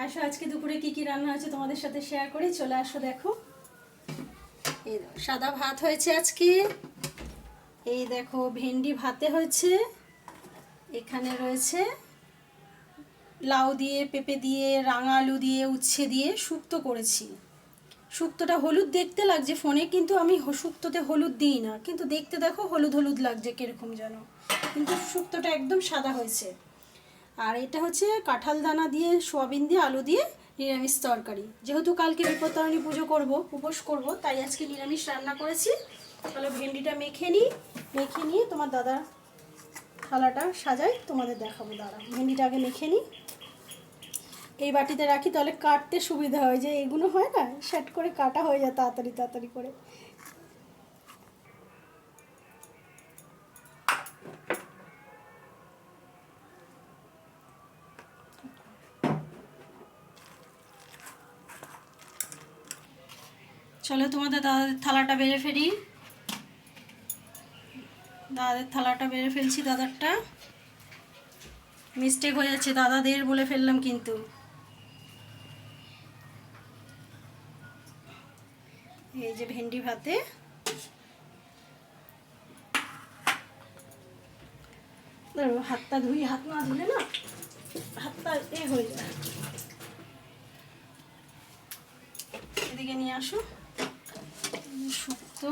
আসো আজকে দুপুরে কি কি রান্না হয়েছে তোমাদের সাথে শেয়ার করি। চলে আসো দেখো। এই দেখো সাদা ভাত হয়েছে আজকে। এই দেখো ভেন্ডি ভাতে হয়েছে। এখানে রয়েছে লাউ দিয়ে, পেঁপে দিয়ে, রাঙা আলু দিয়ে, উচ্ছে দিয়ে শুক্তো করেছি। শুক্তোটা হলুদ দেখতে লাগছে ফোনে, কিন্তু আমি শুক্তোতে হলুদ দিই না, কিন্তু দেখতে দেখো হলুদ হলুদ লাগছে কিরকম যেন, কিন্তু শুক্তোটা একদম সাদা হয়েছে। আর এটা হচ্ছে কাঁঠাল দানা দিয়ে, সোয়াবিন দিয়ে, আলু দিয়ে নিরামিষ তরকারি। যেহেতু কালকে বিপত্তারিণী পুজো করব, উপোস করব, তাই আজকে নিরামিষ রান্না করেছি। তাহলে ভেন্ডিটা মেখে নিয়ে তোমার দাদা থালাটা সাজাই, তোমাদের দেখাবো। দাঁড়া, ভেন্ডিটা আগে মেখে নিই, এই বাটিতে রাখি, তাহলে কাটতে সুবিধা হয়। যে এগুলো হয় না, সেট করে কাটা হয়ে যায় তাড়াতাড়ি তাড়াতাড়ি করে। চলো তোমাদের দাদাদের থালাটা বেড়ে ফেলি। দাদাদের থালাটা বেড়ে ফেলছি। দাদারটা মিস্টেক হয়ে যাচ্ছে, দাদাদের বলে ফেললাম কিন্তু। এই যে ভেন্ডি ভাতে ধরো, হাতটা ধুই, হাত না ধুলে না হাতটা হয়ে যায়। এদিকে নিয়ে আসো শুক্তো,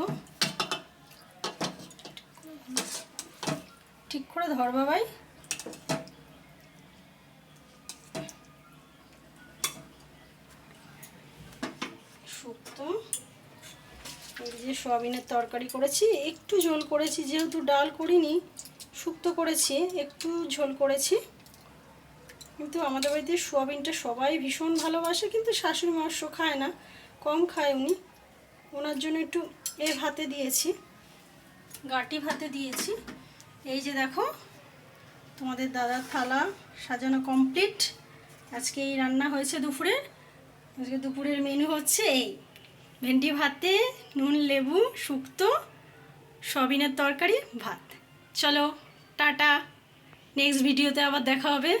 ঠিক করে ধর বাবাই। শুক্তো, এই যে সোয়াবিনের তরকারি করেছি, একটু ঝোল করেছি, যেহেতু ডাল করিনি, শুক্তো করেছি, একটু ঝোল করেছি। কিন্তু আমাদের বাড়িতে সোয়াবিনটা সবাই ভীষণ ভালোবাসে, কিন্তু শাশুড়ি মাংস খায় না, কম খায় উনি, ওনার জন্য একটু ভাতে দিয়েছি, গাটি ভাতে দিয়েছি। এই যে দেখো তোমাদের দাদার থালা সাজানো কমপ্লিট। আজকে এই রান্না হয়েছে দুপুরের। আজকে দুপুরের মেনু হচ্ছে এই ভেন্ডি ভাতে, নুন লেবু, শুক্তো, সয়াবিনের তরকারি, ভাত। চলো টাটা, নেক্সট ভিডিওতে আবার দেখা হবে।